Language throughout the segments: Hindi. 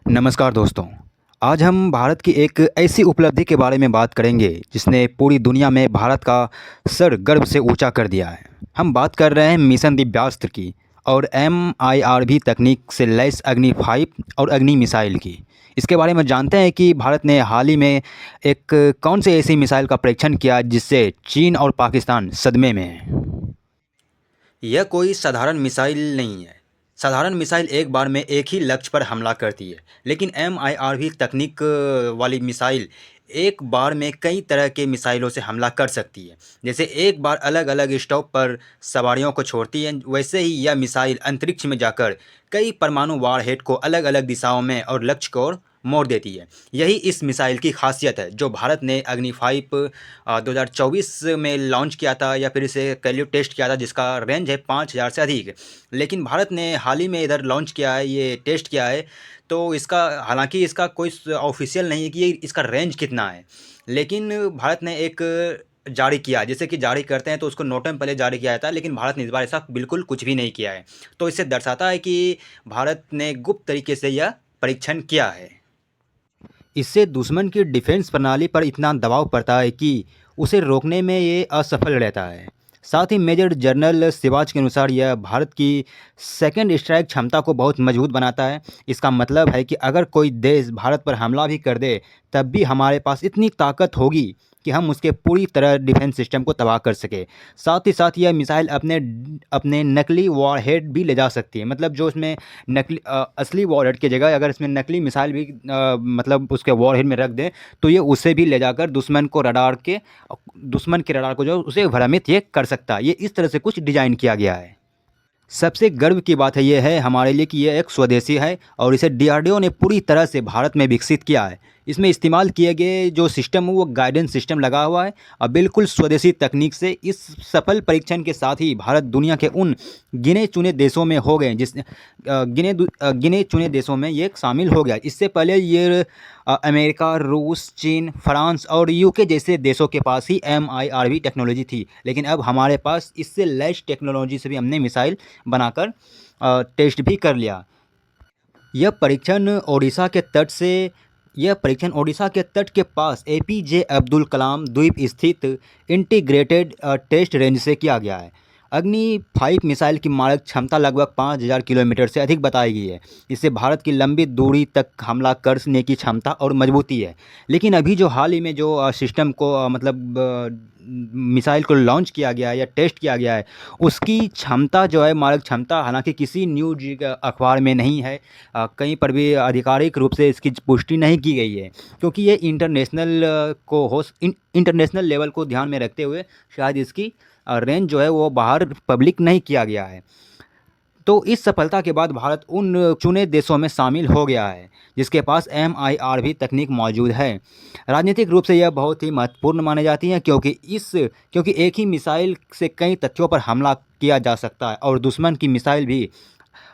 नमस्कार दोस्तों। आज हम भारत की एक ऐसी उपलब्धि के बारे में बात करेंगे जिसने पूरी दुनिया में भारत का सर गर्व से ऊंचा कर दिया है। हम बात कर रहे हैं मिशन दिव्यास्त्र की और MIRV तकनीक से लैस अग्नि 5 और अग्नि मिसाइल की। इसके बारे में जानते हैं कि भारत ने हाल ही में एक कौन से ऐसी मिसाइल का परीक्षण किया जिससे चीन और पाकिस्तान सदमे में है। यह कोई साधारण मिसाइल नहीं है। साधारण मिसाइल एक बार में एक ही लक्ष्य पर हमला करती है, लेकिन MIRV तकनीक वाली मिसाइल एक बार में कई तरह के मिसाइलों से हमला कर सकती है। जैसे एक बार अलग अलग स्टॉप पर सवारियों को छोड़ती है, वैसे ही यह मिसाइल अंतरिक्ष में जाकर कई परमाणु वारहेड को अलग अलग दिशाओं में और लक्ष्य को ओर मोड़ देती है। यही इस मिसाइल की खासियत है जो भारत ने अग्नि 5 2024 में लॉन्च किया था, या फिर इसे कल टेस्ट किया था, जिसका रेंज है 5000 से अधिक। लेकिन भारत ने हाल ही में इधर लॉन्च किया है, ये टेस्ट किया है। तो इसका हालांकि इसका कोई ऑफिशियल नहीं है कि ये इसका रेंज कितना है, लेकिन भारत ने एक जारी किया, जैसे कि जारी करते हैं तो उसको नोटम पहले जारी किया जाता है, लेकिन भारत ने इस बार ऐसा बिल्कुल कुछ भी नहीं किया है। तो इससे दर्शाता है कि भारत ने गुप्त तरीके से यह परीक्षण किया है। इससे दुश्मन की डिफेंस प्रणाली पर इतना दबाव पड़ता है कि उसे रोकने में ये असफल रहता है। साथ ही मेजर जनरल सिवाच के अनुसार यह भारत की सेकंड स्ट्राइक क्षमता को बहुत मजबूत बनाता है। इसका मतलब है कि अगर कोई देश भारत पर हमला भी कर दे, तब भी हमारे पास इतनी ताकत होगी कि हम उसके पूरी तरह डिफेंस सिस्टम को तबाह कर सके। साथ ही साथ यह मिसाइल अपने अपने नकली वॉरहेड भी ले जा सकती है। मतलब जो इसमें नकली असली वॉरहेड की जगह अगर इसमें नकली मिसाइल भी मतलब उसके वॉरहेड में रख दें, तो ये उसे भी ले जाकर दुश्मन के रडार को जो उसे भ्रमित ये कर सकता है। ये इस तरह से कुछ डिजाइन किया गया है। सबसे गर्व की बात है ये है हमारे लिए कि यह एक स्वदेशी है और इसे DRDO ने पूरी तरह से भारत में विकसित किया है। इसमें इस्तेमाल किए गए जो सिस्टम है वो गाइडेंस सिस्टम लगा हुआ है और बिल्कुल स्वदेशी तकनीक से इस सफल परीक्षण के साथ ही भारत दुनिया के उन गिने चुने देशों में हो गए गिने चुने देशों में ये शामिल हो गया। इससे पहले ये अमेरिका, रूस, चीन, फ्रांस और UK जैसे देशों के पास ही MIRV टेक्नोलॉजी थी, लेकिन अब हमारे पास इससे लैस टेक्नोलॉजी से भी हमने मिसाइल बनाकर टेस्ट भी कर लिया। यह परीक्षण ओडिशा के तट के पास APJ अब्दुल कलाम द्वीप स्थित इंटीग्रेटेड टेस्ट रेंज से किया गया है। अग्नि 5 मिसाइल की मारक क्षमता लगभग 5000 किलोमीटर से अधिक बताई गई है। इससे भारत की लंबी दूरी तक हमला करने की क्षमता और मजबूती है। लेकिन अभी जो हाल ही में जो सिस्टम को मिसाइल को लॉन्च किया गया है या टेस्ट किया गया है, उसकी क्षमता जो है मारक क्षमता हालांकि किसी न्यूज अखबार में नहीं है, कहीं पर भी आधिकारिक रूप से इसकी पुष्टि नहीं की गई है, क्योंकि ये इंटरनेशनल लेवल को ध्यान में रखते हुए शायद इसकी रेंज जो है वो बाहर पब्लिक नहीं किया गया है। तो इस सफलता के बाद भारत उन चुने देशों में शामिल हो गया है जिसके पास MIRV तकनीक मौजूद है। राजनीतिक रूप से यह बहुत ही महत्वपूर्ण माने जाती हैं, क्योंकि एक ही मिसाइल से कई तथ्यों पर हमला किया जा सकता है और दुश्मन की मिसाइल भी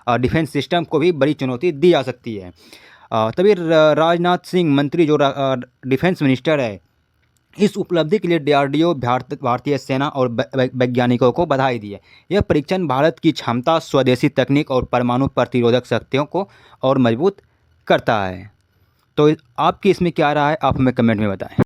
डिफेंस सिस्टम को भी बड़ी चुनौती दी जा सकती है। तभी राजनाथ सिंह मंत्री जो डिफेंस मिनिस्टर है, इस उपलब्धि के लिए DRDO भारतीय सेना और वैज्ञानिकों को बधाई दी है। यह परीक्षण भारत की क्षमता, स्वदेशी तकनीक और परमाणु प्रतिरोधक शक्तियों को और मजबूत करता है। तो आपकी इसमें क्या राय है, आप हमें कमेंट में बताएं।